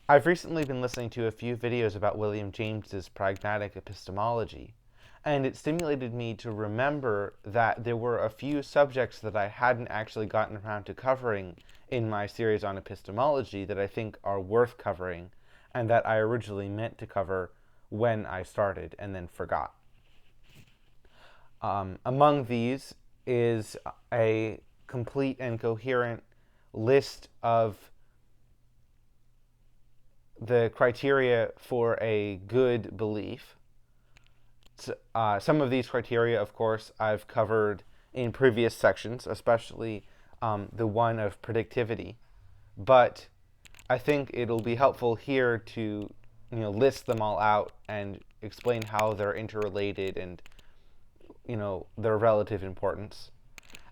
I've recently been listening to a few videos about William James's pragmatic epistemology, and it stimulated me to remember that there were a few subjects that I hadn't actually gotten around to covering in my series on epistemology that I think are worth covering and that I originally meant to cover when I started and then forgot. Among these is a complete and coherent list of the criteria for a good belief. Some of these criteria, of course, I've covered in previous sections, especially the one of predictivity. But I think it'll be helpful here to list them all out and explain how they're interrelated and their relative importance.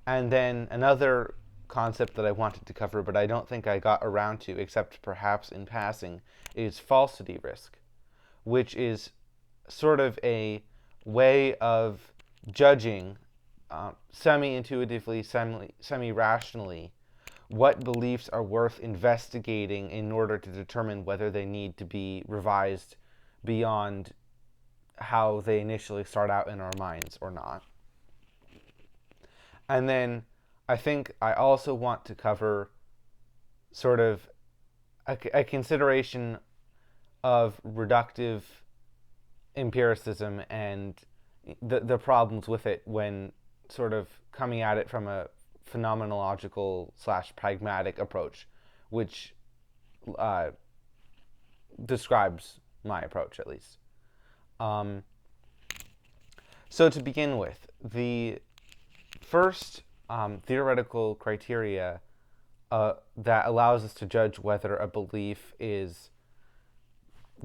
And then another concept that I wanted to cover, but I don't think I got around to, except perhaps in passing, is falsity risk, which is sort of a way of judging semi-intuitively, semi-rationally, what beliefs are worth investigating in order to determine whether they need to be revised beyond how they initially start out in our minds or not. And then I think I also want to cover sort of a consideration of reductive empiricism and the problems with it when sort of coming at it from a phenomenological / pragmatic approach, which describes my approach at least. So to begin with, the first theoretical criteria that allows us to judge whether a belief is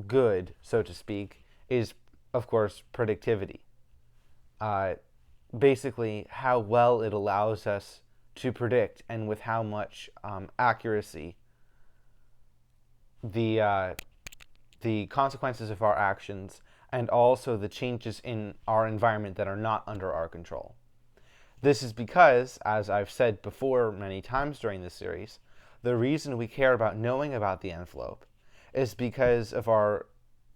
good, so to speak, is, of course, predictivity. Basically, how well it allows us to predict and with how much accuracy the consequences of our actions and also the changes in our environment that are not under our control. This is because, as I've said before many times during this series, the reason we care about knowing about the envelope is because of our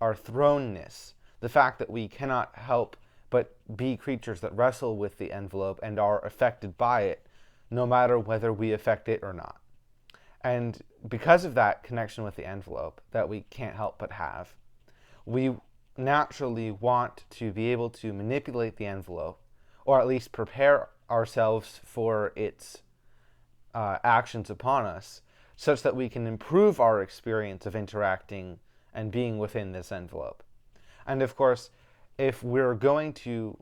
thrownness, the fact that we cannot help but be creatures that wrestle with the envelope and are affected by it, no matter whether we affect it or not. And because of that connection with the envelope that we can't help but have, we naturally want to be able to manipulate the envelope, or at least prepare ourselves for its actions upon us, such that we can improve our experience of interacting and being within this envelope. And of course, if we're going to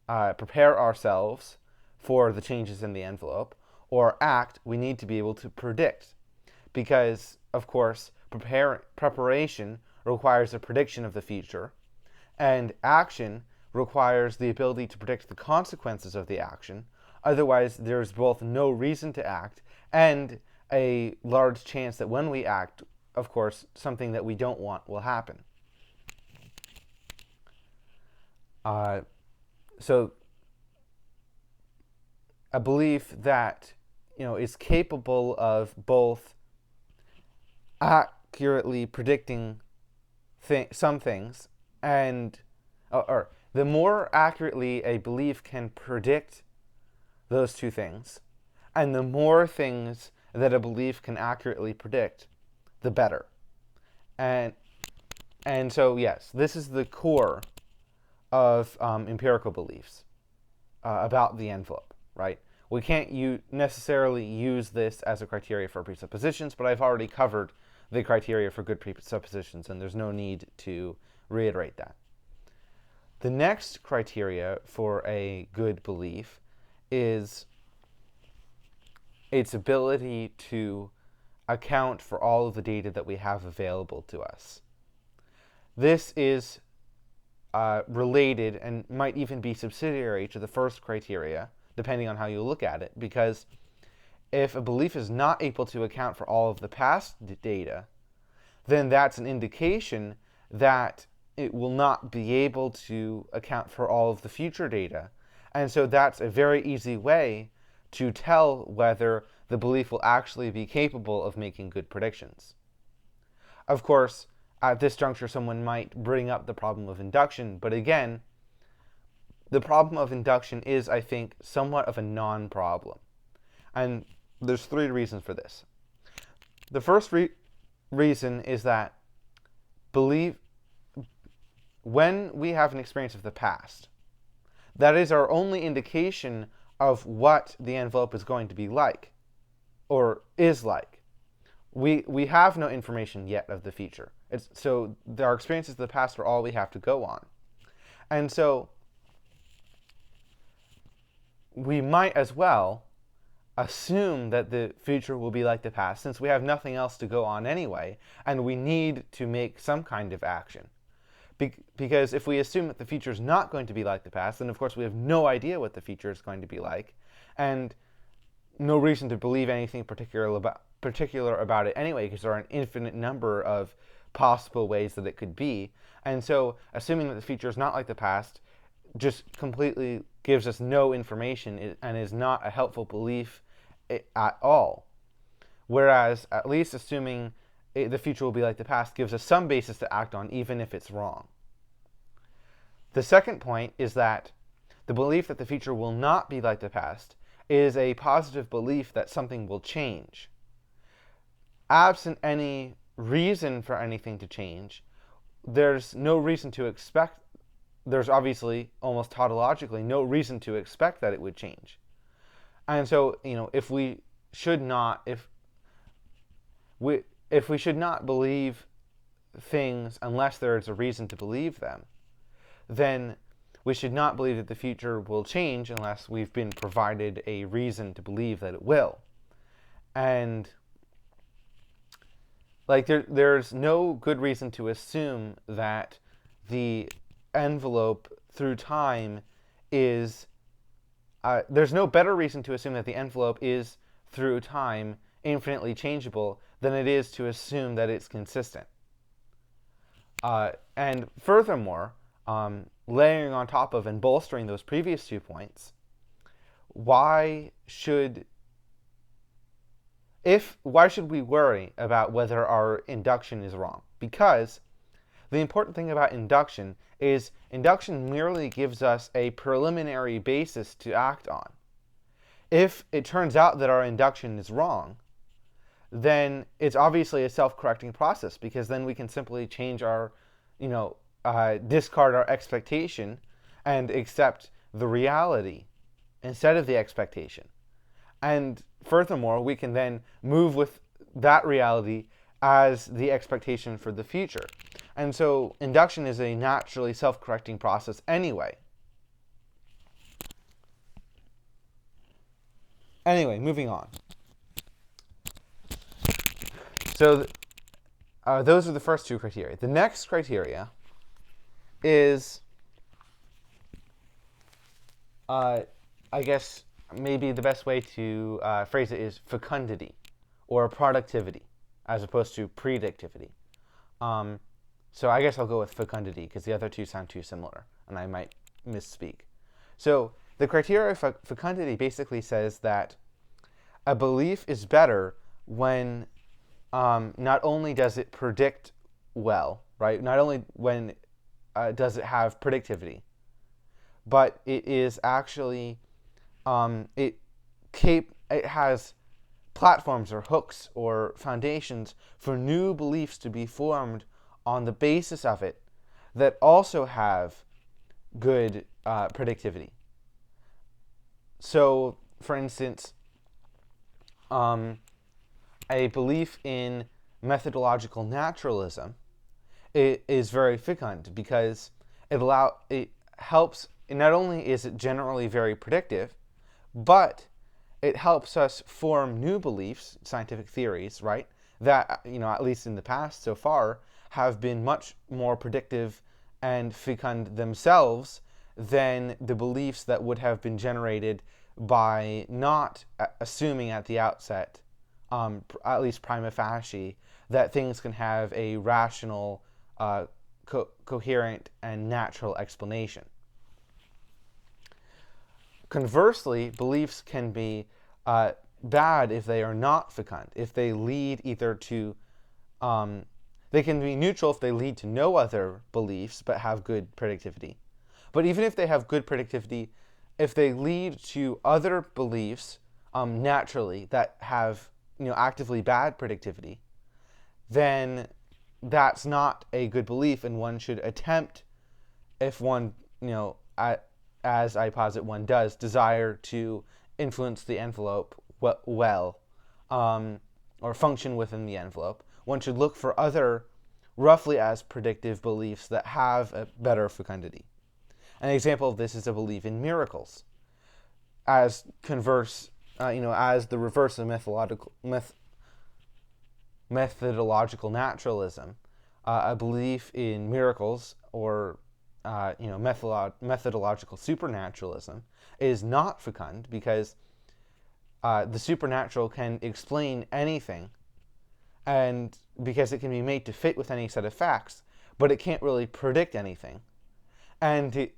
prepare ourselves for the changes in the envelope or act, we need to be able to predict. Because, of course, preparation requires a prediction of the future, and action requires the ability to predict the consequences of the action. Otherwise, there's both no reason to act and a large chance that when we act, of course, something that we don't want will happen. So a belief that is capable of both accurately predicting some things and or the more accurately a belief can predict those two things, and the more things that a belief can accurately predict, the better. And so yes, this is the core of empirical beliefs about the envelope, right? We can't necessarily use this as a criteria for presuppositions, but I've already covered the criteria for good presuppositions, and there's no need to reiterate that. The next criteria for a good belief is its ability to account for all of the data that we have available to us. This is related and might even be subsidiary to the first criteria, depending on how you look at it, because if a belief is not able to account for all of the past data, then that's an indication that it will not be able to account for all of the future data. And so that's a very easy way to tell whether the belief will actually be capable of making good predictions. Of course, at this juncture, someone might bring up the problem of induction, but again, the problem of induction is, I think, somewhat of a non-problem. And there's three reasons for this. The first reason is that when we have an experience of the past, that is our only indication of what the envelope is going to be like, or is like. We have no information yet of the future. So our experiences of the past are all we have to go on. And so we might as well assume that the future will be like the past, since we have nothing else to go on anyway, and we need to make some kind of action. Because if we assume that the future is not going to be like the past, then of course we have no idea what the future is going to be like, and no reason to believe anything particular about it anyway, because there are an infinite number of possible ways that it could be. And so assuming that the future is not like the past just completely gives us no information and is not a helpful belief at all. Whereas at least assuming the future will be like the past gives us some basis to act on, even if it's wrong. The second point is that the belief that the future will not be like the past is a positive belief that something will change. Absent any reason for anything to change, there's no reason to expect, there's obviously, almost tautologically, no reason to expect that it would change. And so, if we should not believe things unless there is a reason to believe them, then we should not believe that the future will change unless we've been provided a reason to believe that it will. And there's no good reason to assume that the envelope through time is there's no better reason to assume that the envelope is through time infinitely changeable than it is to assume that it's consistent. And furthermore, layering on top of and bolstering those previous 2 points, why should we worry about whether our induction is wrong? Because the important thing about induction is induction merely gives us a preliminary basis to act on. If it turns out that our induction is wrong, then it's obviously a self-correcting process, because then we can simply change our, discard our expectation and accept the reality instead of the expectation. And furthermore, we can then move with that reality as the expectation for the future. And so induction is a naturally self-correcting process anyway. Anyway, moving on. So those are the first 2 criteria. The next criteria is, I guess maybe the best way to phrase it is fecundity, or productivity, as opposed to predictivity. So I guess I'll go with fecundity, because the other 2 sound too similar, and I might misspeak. So the criteria of fecundity basically says that a belief is better when not only does it predict well, right? Not only when does it have predictivity, but it is actually it has platforms or hooks or foundations for new beliefs to be formed on the basis of it that also have good predictivity. So, for instance, a belief in methodological naturalism is very fecund, because it helps. Not only is it generally very predictive, but it helps us form new beliefs, scientific theories, right? That, at least in the past so far, have been much more predictive and fecund themselves than the beliefs that would have been generated by not assuming at the outset, at least prima facie, that things can have a rational, coherent, and natural explanation. Conversely, beliefs can be bad if they are not fecund, if they lead either to They can be neutral if they lead to no other beliefs but have good predictivity. But even if they have good predictivity, if they lead to other beliefs naturally that have actively bad predictivity, then that's not a good belief, and one should attempt, if one, as I posit one does, desire to influence the envelope well, or function within the envelope, one should look for other roughly as predictive beliefs that have a better fecundity. An example of this is a belief in miracles, as as the reverse of methodological naturalism. A belief in miracles, or methodological supernaturalism, is not fecund, because the supernatural can explain anything, and because it can be made to fit with any set of facts, but it can't really predict anything. And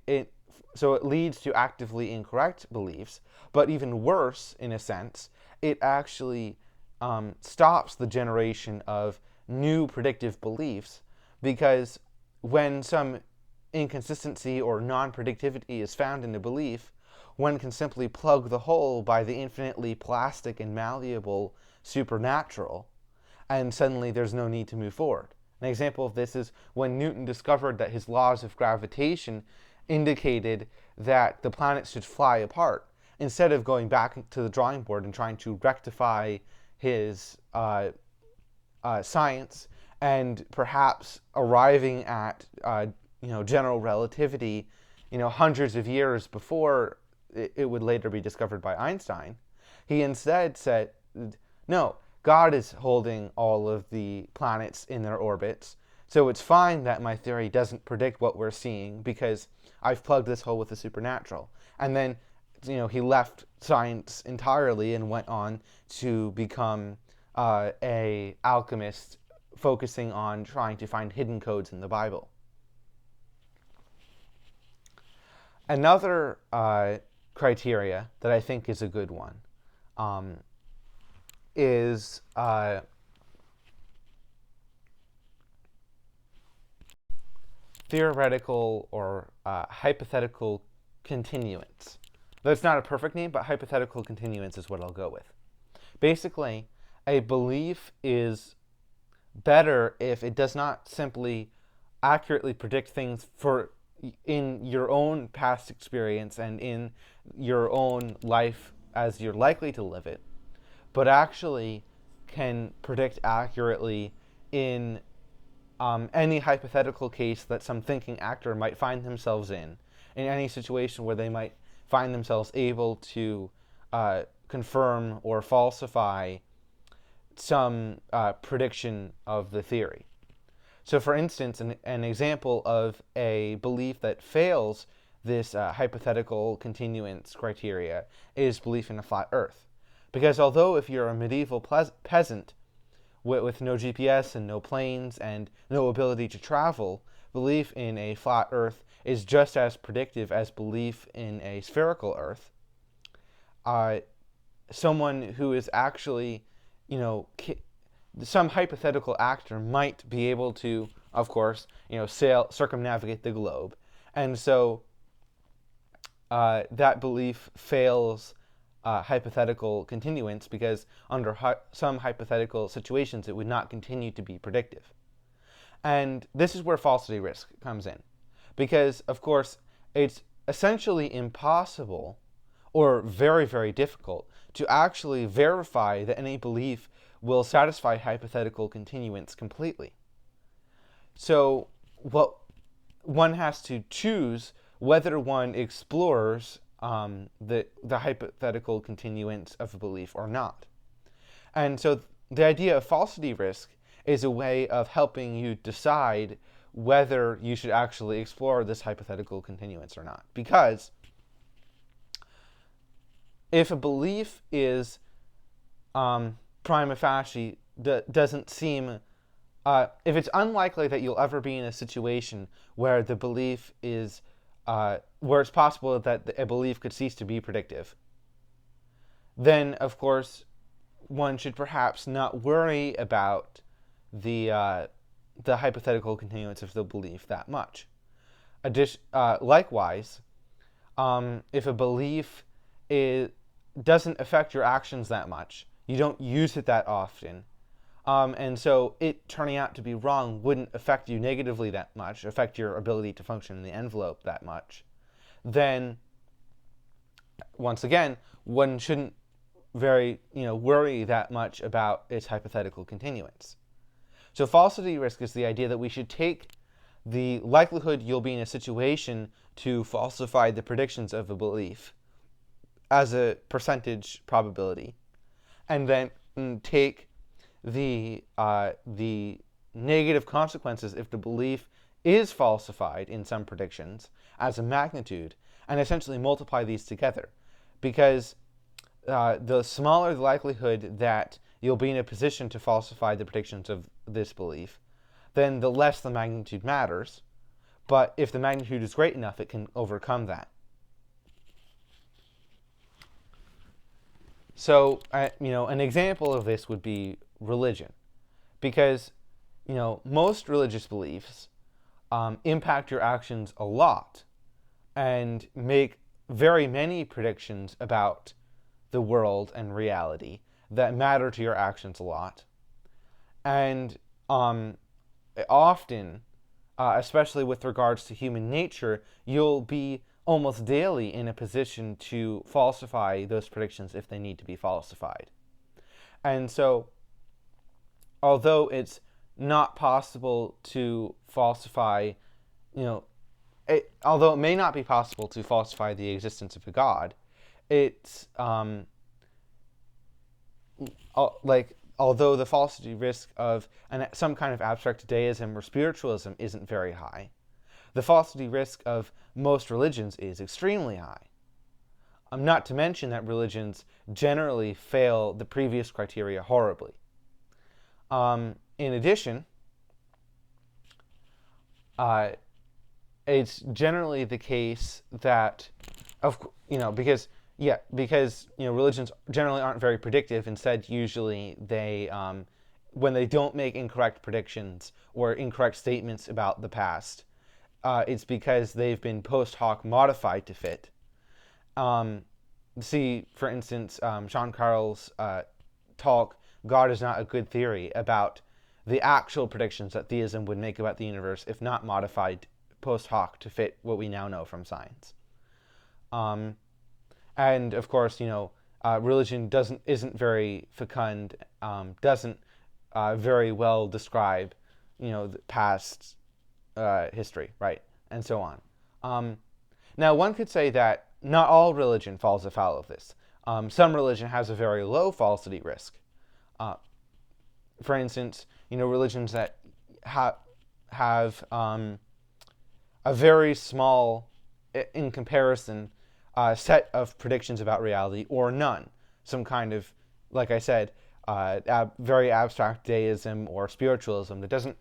so it leads to actively incorrect beliefs, but even worse, in a sense, it actually stops the generation of new predictive beliefs, because when some inconsistency or non-predictivity is found in a belief, one can simply plug the hole by the infinitely plastic and malleable supernatural, and suddenly there's no need to move forward. An example of this is when Newton discovered that his laws of gravitation indicated that the planets should fly apart. Instead of going back to the drawing board and trying to rectify his science and perhaps arriving at general relativity hundreds of years before it would later be discovered by Einstein, he instead said, no, God is holding all of the planets in their orbits, so it's fine that my theory doesn't predict what we're seeing because I've plugged this hole with the supernatural. And then he left science entirely and went on to become a alchemist, focusing on trying to find hidden codes in the Bible. Another criteria that I think is a good one is theoretical or hypothetical continuance. That's not a perfect name, but hypothetical continuance is what I'll go with. Basically, a belief is better if it does not simply accurately predict things in your own past experience and in your own life as you're likely to live it, but actually can predict accurately in any hypothetical case that some thinking actor might find themselves in any situation where they might find themselves able to confirm or falsify some prediction of the theory. So for instance, an example of a belief that fails this hypothetical continuance criteria is belief in a flat earth. Because although if you're a medieval peasant with no GPS and no planes and no ability to travel, belief in a flat earth is just as predictive as belief in a spherical earth. Someone who is actually, some hypothetical actor might be able to, of course, circumnavigate the globe. And so that belief fails hypothetical continuance, because under some hypothetical situations it would not continue to be predictive. And this is where falsity risk comes in, because of course it's essentially impossible or very, very difficult to actually verify that any belief will satisfy hypothetical continuance completely. So what one has to choose whether one explores the hypothetical continuance of a belief or not. And so the idea of falsity risk is a way of helping you decide whether you should actually explore this hypothetical continuance or not. Because if a belief is prima facie, doesn't seem, if it's unlikely that you'll ever be in a situation where the belief is, where it's possible that a belief could cease to be predictive, then of course one should perhaps not worry about the the hypothetical continuance of the belief that much. Likewise, if a belief doesn't affect your actions that much, you don't use it that often, and so it turning out to be wrong wouldn't affect you negatively that much, affect your ability to function in the envelope that much, then once again, one shouldn't worry that much about its hypothetical continuance. So falsity risk is the idea that we should take the likelihood you'll be in a situation to falsify the predictions of a belief as a percentage probability, and then take the negative consequences if the belief is falsified in some predictions as a magnitude, and essentially multiply these together. Because the smaller the likelihood that you'll be in a position to falsify the predictions of this belief, then the less the magnitude matters. But if the magnitude is great enough, it can overcome that. So, an example of this would be religion, because, most religious beliefs impact your actions a lot and make very many predictions about the world and reality that matter to your actions a lot. And often, especially with regards to human nature, you'll be almost daily in a position to falsify those predictions if they need to be falsified. And so, although it's not possible to falsify, although it may not be possible to falsify the existence of a God, it's although the falsity risk of some kind of abstract deism or spiritualism isn't very high, the falsity risk of most religions is extremely high. Not to mention that religions generally fail the previous criteria horribly. In addition, it's generally the case that, because religions generally aren't very predictive. Instead, usually they, when they don't make incorrect predictions or incorrect statements about the past, it's because they've been post hoc modified to fit. See, for instance, Sean Carroll's talk, God is Not a Good Theory, about the actual predictions that theism would make about the universe if not modified post hoc to fit what we now know from science. And of course, religion isn't very fecund, doesn't very well describe, the past history, right, and so on. Now, one could say that not all religion falls afoul of this. Some religion has a very low falsity risk. For instance, religions that have a very small, in comparison, set of predictions about reality, or none. Some kind of, like I said, very abstract deism or spiritualism that doesn't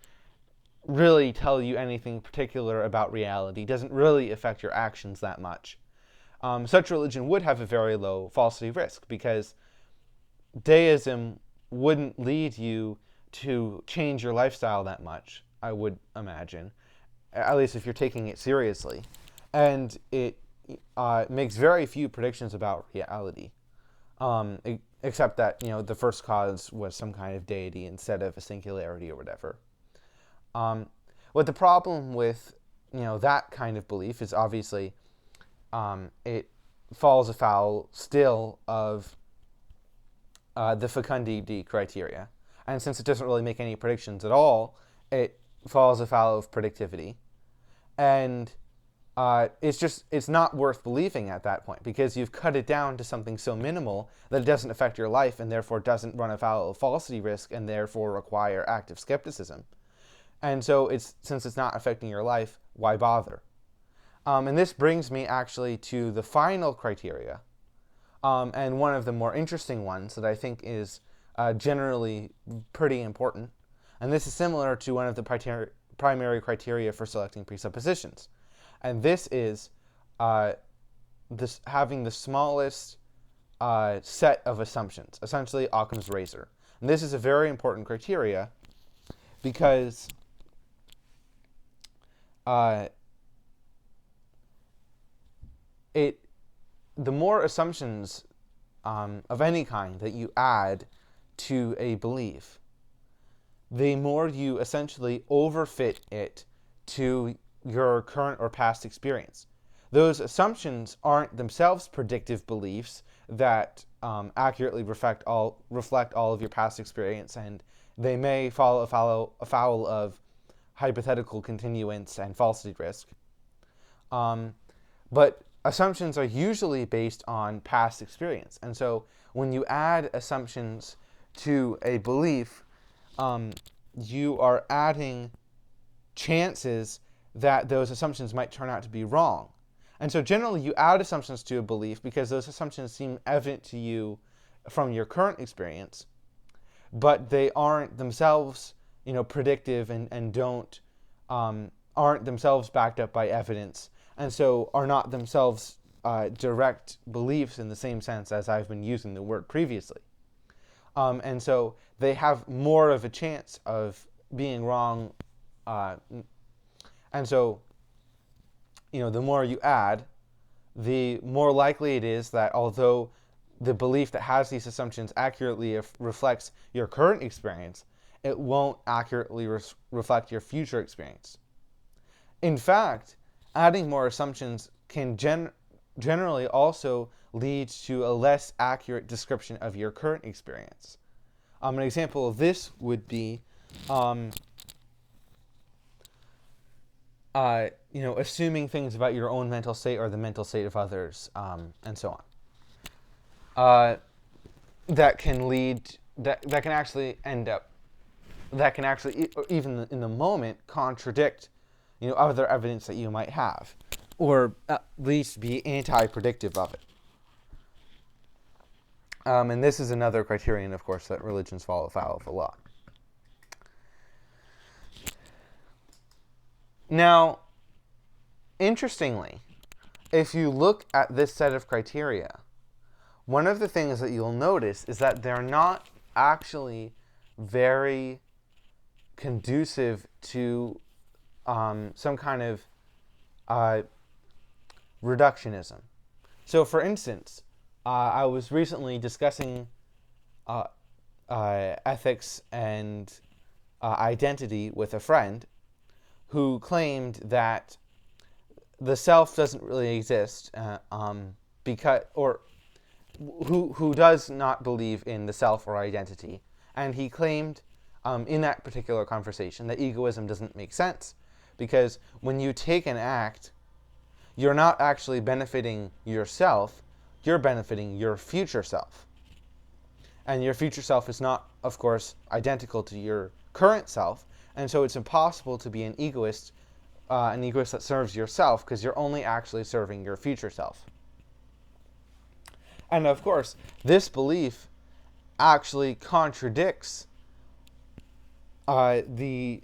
really tell you anything particular about reality, doesn't really affect your actions that much. Such religion would have a very low falsity risk, because deism wouldn't lead you to change your lifestyle that much, I would imagine, at least if you're taking it seriously. And it makes very few predictions about reality, except that, the first cause was some kind of deity instead of a singularity or whatever. What the problem with, that kind of belief is, obviously, it falls afoul still of the fecundity criteria. And since it doesn't really make any predictions at all, it falls afoul of predictivity. And it's not worth believing at that point, because you've cut it down to something so minimal that it doesn't affect your life and therefore doesn't run afoul of falsity risk and therefore require active skepticism. And so since it's not affecting your life, why bother? And this brings me actually to the final criteria, and one of the more interesting ones that I think is generally pretty important. And this is similar to one of the primary criteria for selecting presuppositions. And this is having the smallest set of assumptions, essentially Occam's razor. And this is a very important criteria because uh, the more assumptions of any kind that you add to a belief, the more you essentially overfit it to your current or past experience. Those assumptions aren't themselves predictive beliefs that accurately reflect all of your past experience, and they may fall afoul of hypothetical continuance and falsity risk. But assumptions are usually based on past experience. And so when you add assumptions to a belief, you are adding chances that those assumptions might turn out to be wrong. And so generally you add assumptions to a belief because those assumptions seem evident to you from your current experience, but they aren't themselves, predictive and don't aren't themselves backed up by evidence, and so are not themselves direct beliefs in the same sense as I've been using the word previously. And so they have more of a chance of being wrong. And so, the more you add, the more likely it is that although the belief that has these assumptions accurately reflects your current experience, it won't accurately reflect your future experience. In fact, adding more assumptions can generally also lead to a less accurate description of your current experience. An example of this would be, assuming things about your own mental state or the mental state of others, and so on. That can actually even in the moment contradict, other evidence that you might have, or at least be anti-predictive of it. And this is another criterion, of course, that religions fall afoul of a lot. Now, interestingly, if you look at this set of criteria, one of the things that you'll notice is that they're not actually very conducive to some kind of reductionism. So, for instance, I was recently discussing ethics and identity with a friend who claimed that the self doesn't really exist, because, or who does not believe in the self or identity, and he claimed in that particular conversation that egoism doesn't make sense, because when you take an act, you're not actually benefiting yourself, you're benefiting your future self. And your future self is not, of course, identical to your current self, and so it's impossible to be an egoist that serves yourself, because you're only actually serving your future self. And of course, this belief actually contradicts the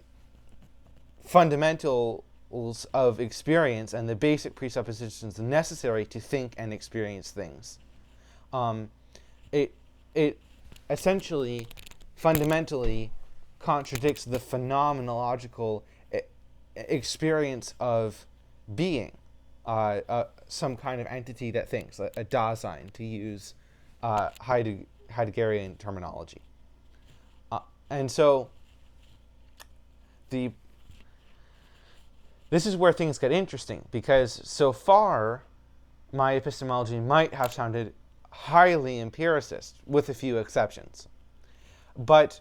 fundamentals of experience and the basic presuppositions necessary to think and experience things. It essentially, fundamentally, contradicts the phenomenological experience of being, some kind of entity that thinks, a Dasein, to use Heideggerian terminology. And so this is where things get interesting, because so far my epistemology might have sounded highly empiricist, with a few exceptions. But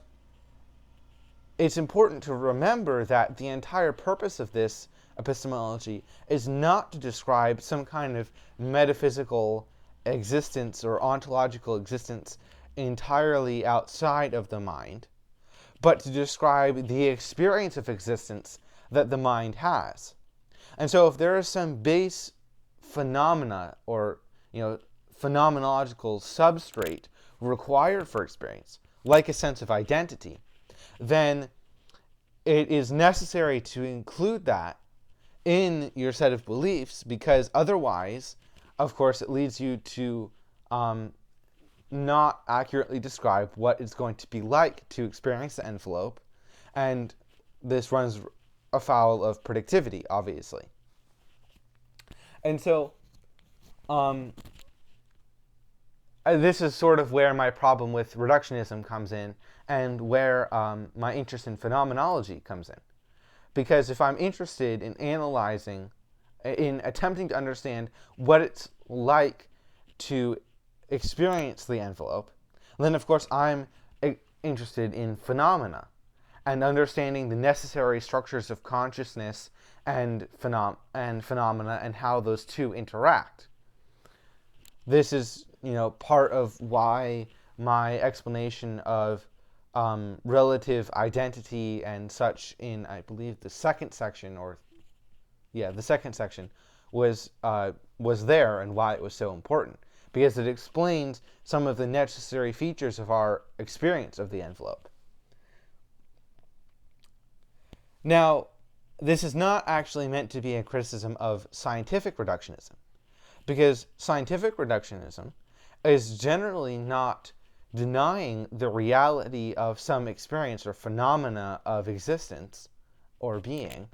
it's important to remember that the entire purpose of this epistemology is not to describe some kind of metaphysical existence or ontological existence entirely outside of the mind, but to describe the experience of existence that the mind has. And so if there is some base phenomena or, phenomenological substrate required for experience, like a sense of identity, then it is necessary to include that in your set of beliefs, because otherwise, of course, it leads you to not accurately describe what it's going to be like to experience the envelope. And this runs afoul of predictivity, obviously. And so, this is sort of where my problem with reductionism comes in, and where my interest in phenomenology comes in. Because if I'm interested in analyzing, in attempting to understand what it's like to experience the envelope, then of course I'm interested in phenomena and understanding the necessary structures of consciousness and phenomena and how those two interact. This is, part of why my explanation of relative identity and such in, I believe, the second section, was there, and why it was so important, because it explains some of the necessary features of our experience of the envelope. Now, this is not actually meant to be a criticism of scientific reductionism, because scientific reductionism is generally not denying the reality of some experience or phenomena of existence or being.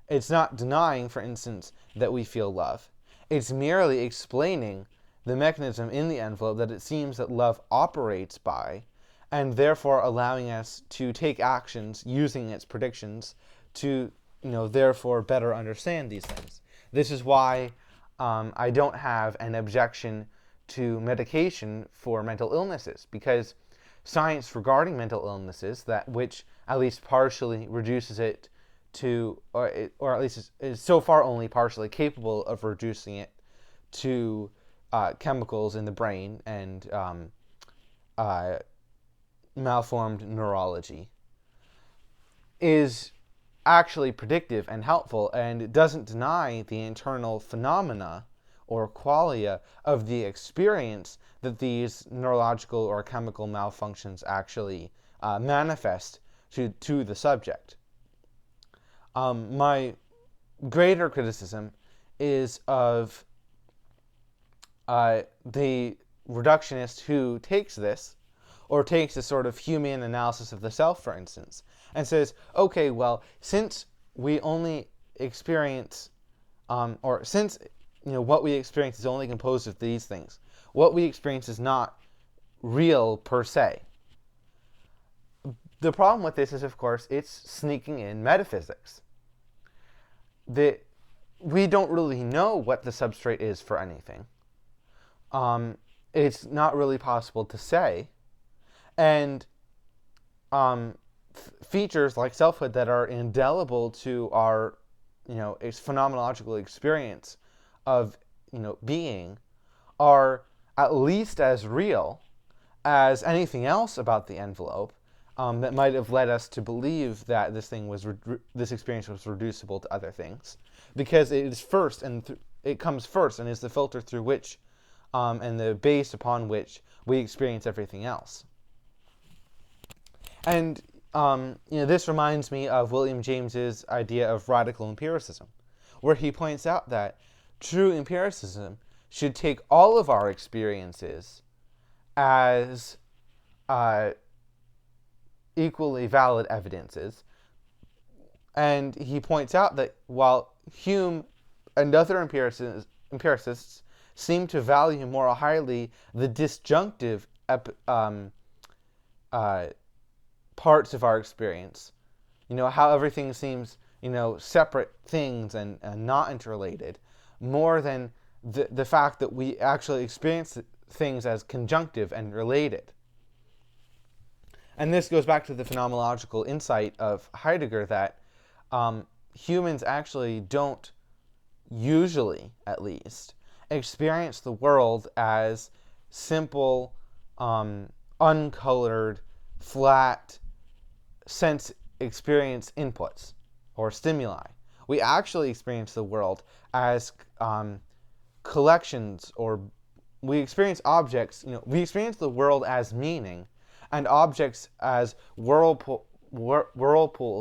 It's not denying, for instance, that we feel love. It's merely explaining the mechanism in the envelope that it seems that love operates by, and therefore allowing us to take actions using its predictions to, therefore better understand these things. This is why I don't have an objection to medication for mental illnesses, because science regarding mental illnesses, that which at least partially reduces it to, or at least is so far only partially capable of reducing it to chemicals in the brain and malformed neurology, is actually predictive and helpful, and doesn't deny the internal phenomena or qualia of the experience that these neurological or chemical malfunctions actually manifest to the subject. My greater criticism is of the reductionist who takes this, or takes a sort of human analysis of the self, for instance, and says, okay, well, since we only experience, or since what we experience is only composed of these things, what we experience is not real per se. The problem with this is, of course, it's sneaking in metaphysics. We don't really know what the substrate is for anything. It's not really possible to say. And features like selfhood that are indelible to our, phenomenological experience of, being, are at least as real as anything else about the envelope that might have led us to believe that this experience was reducible to other things, because it is first, and it comes first, and is the filter through which, and the base upon which we experience everything else. And this reminds me of William James's idea of radical empiricism, where he points out that true empiricism should take all of our experiences as equally valid evidences. And he points out that while Hume and other empiricists seem to value more highly the disjunctive parts of our experience, how everything seems, separate things and not interrelated, more than the fact that we actually experience things as conjunctive and related. And this goes back to the phenomenological insight of Heidegger that humans actually don't, usually at least, experience the world as simple, uncolored, flat sense experience inputs or stimuli. We actually experience the world as collections, or we experience objects, we experience the world as meaning, and objects as whirlpools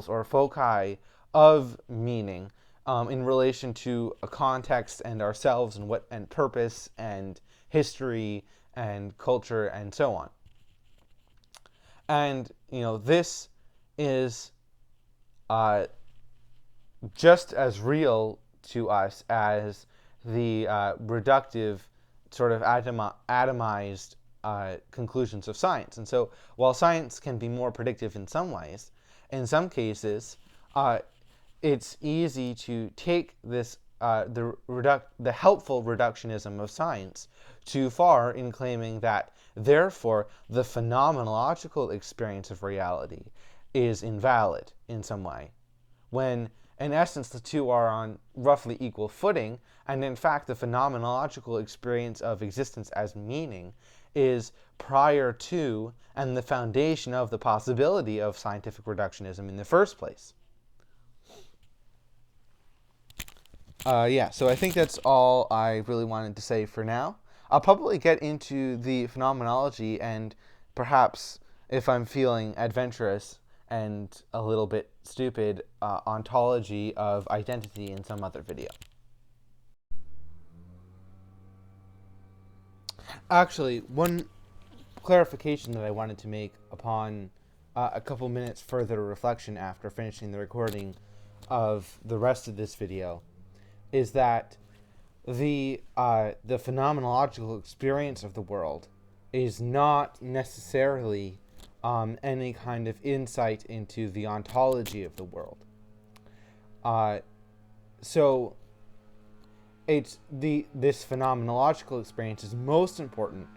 or foci of meaning in relation to a context and ourselves and purpose and history and culture and so on. And this is just as real to us as the reductive, sort of atomized conclusions of science. And so while science can be more predictive in some ways, in some cases, it's easy to take this the helpful reductionism of science too far in claiming that, therefore, the phenomenological experience of reality is invalid in some way, when in essence the two are on roughly equal footing, and in fact the phenomenological experience of existence as meaning is prior to and the foundation of the possibility of scientific reductionism in the first place. So I think that's all I really wanted to say for now. I'll probably get into the phenomenology and perhaps, if I'm feeling adventurous and a little bit stupid, ontology of identity in some other video. Actually, one clarification that I wanted to make upon a couple minutes further reflection after finishing the recording of the rest of this video is that the phenomenological experience of the world is not necessarily any kind of insight into the ontology of the world. So this phenomenological experience is most important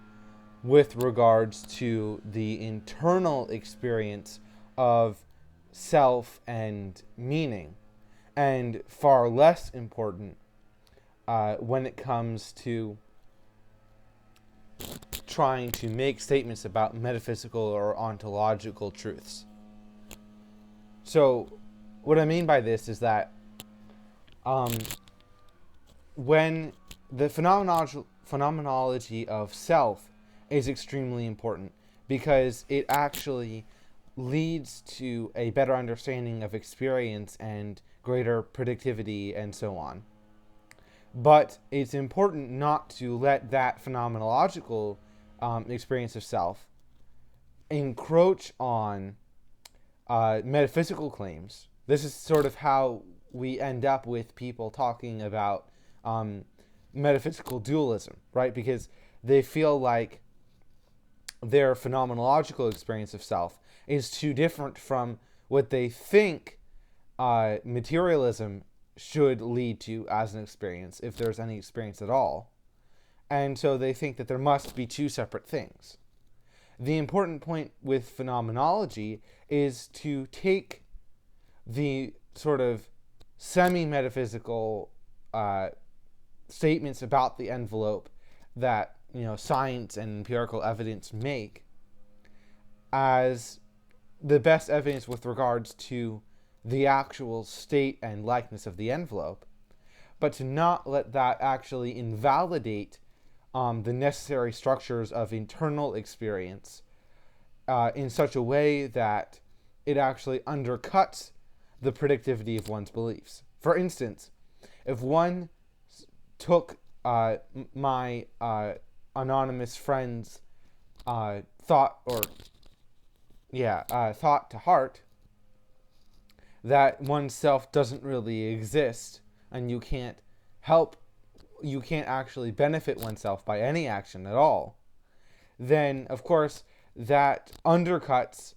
with regards to the internal experience of self and meaning, and far less important when it comes to trying to make statements about metaphysical or ontological truths. So what I mean by this is that when the phenomenology of self is extremely important, because it actually leads to a better understanding of experience and greater predictivity and so on. But it's important not to let that phenomenological experience of self encroach on metaphysical claims. This is sort of how we end up with people talking about metaphysical dualism, right? Because they feel like their phenomenological experience of self is too different from what they think materialism should lead to as an experience, if there's any experience at all. And so they think that there must be two separate things. The important point with phenomenology is to take the sort of semi-metaphysical statements about the envelope that science and empirical evidence make as the best evidence with regards to the actual state and likeness of the envelope, but to not let that actually invalidate the necessary structures of internal experience in such a way that it actually undercuts the predictivity of one's beliefs. For instance, if one took my anonymous friend's thought to heart, that oneself doesn't really exist, and you can't actually benefit oneself by any action at all, then of course that undercuts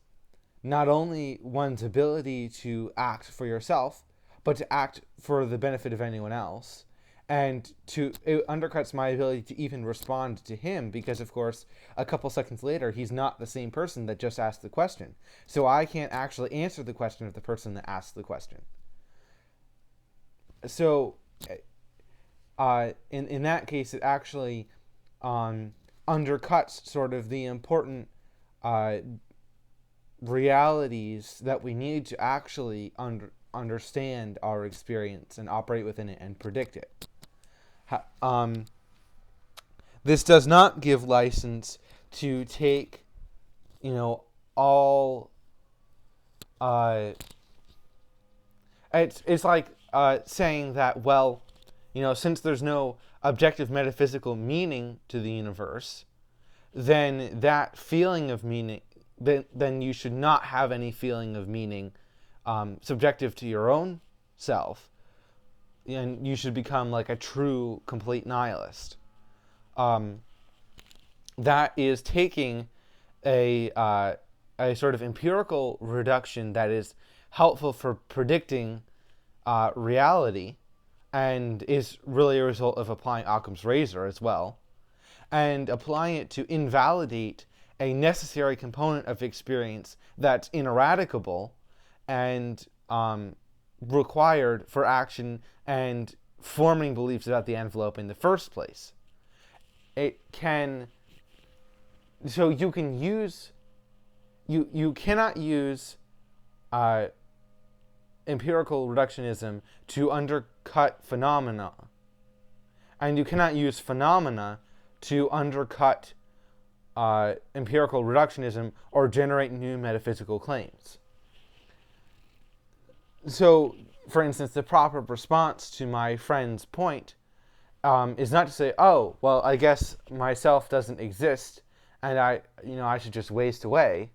not only one's ability to act for yourself, but to act for the benefit of anyone else. And it undercuts my ability to even respond to him, because of course a couple seconds later he's not the same person that just asked the question. So I can't actually answer the question of the person that asked the question. So in that case, it actually undercuts sort of the important realities that we need to actually understand our experience and operate within it and predict it. This does not give license to take, all. It's like saying that, well, since there's no objective metaphysical meaning to the universe, then that feeling of meaning, then you should not have any feeling of meaning subjective to your own self, and you should become like a true, complete nihilist. That is taking a sort of empirical reduction that is helpful for predicting reality, and is really a result of applying Occam's razor as well, and applying it to invalidate a necessary component of experience that's ineradicable and required for action and forming beliefs about the envelope in the first place. So you can use, you cannot use empirical reductionism to undercut phenomena, and you cannot use phenomena to undercut empirical reductionism or generate new metaphysical claims. So, for instance, the proper response to my friend's point is not to say, "Oh, well, I guess myself doesn't exist, and I should just waste away,"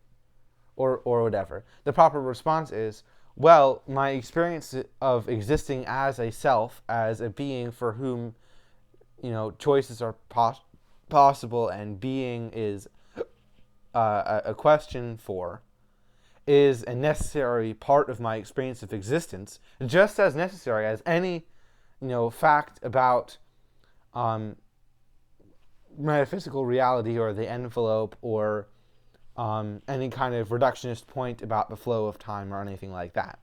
or whatever. The proper response is, "Well, my experience of existing as a self, as a being for whom, choices are possible and being is a question for, is a necessary part of my experience of existence, just as necessary as any, fact about metaphysical reality or the envelope or any kind of reductionist point about the flow of time or anything like that.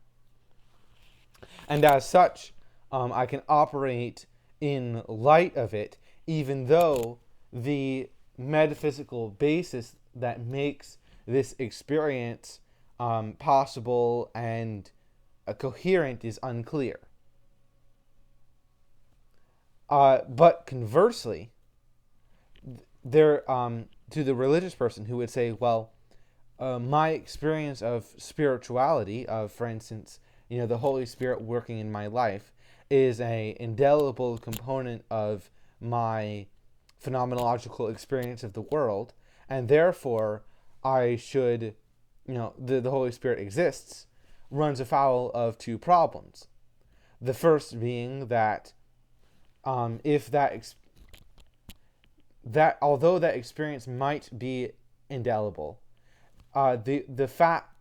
And as such, I can operate in light of it, even though the metaphysical basis that makes this experience possible and coherent is unclear. But conversely, there to the religious person who would say, well, my experience of spirituality, of, for instance, the Holy Spirit working in my life, is a indelible component of my phenomenological experience of the world, and therefore I should, the Holy Spirit exists, runs afoul of two problems. The first being that if that although that experience might be indelible, the fact,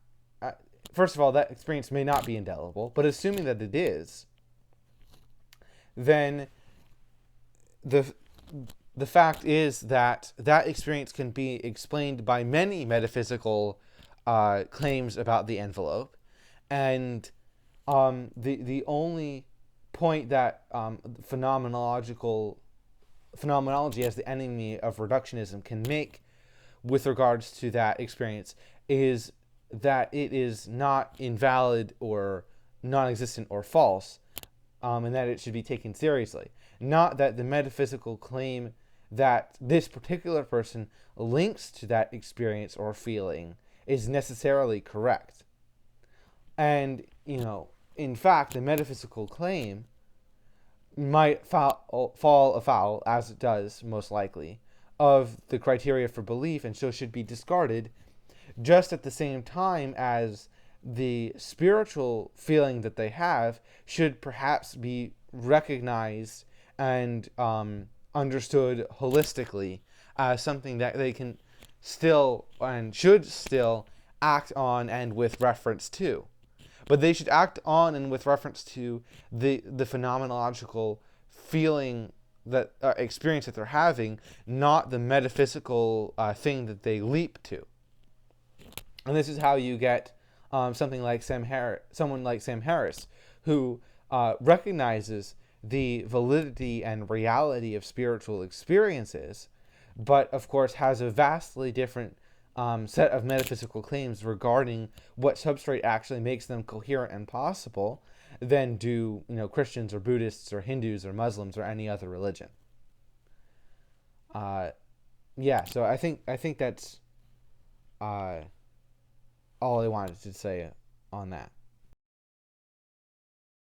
first of all, that experience may not be indelible, but assuming that it is, then the fact is that that experience can be explained by many metaphysical claims about the envelope, and the only point that phenomenology as the enemy of reductionism can make with regards to that experience is that it is not invalid or non-existent or false, and that it should be taken seriously. Not that the metaphysical claim that this particular person links to that experience or feeling is necessarily correct. And, in fact, the metaphysical claim might fall afoul, as it does most likely, of the criteria for belief, and so should be discarded, just at the same time as the spiritual feeling that they have should perhaps be recognized and understood holistically as something that they can still and should still act on and with reference to. But they should act on and with reference to the phenomenological feeling, that experience that they're having, not the metaphysical thing that they leap to. And this is how you get someone like Sam Harris, who recognizes the validity and reality of spiritual experiences, but of course has a vastly different set of metaphysical claims regarding what substrate actually makes them coherent and possible than do Christians or Buddhists or Hindus or Muslims or any other religion. So I think that's all I wanted to say on that.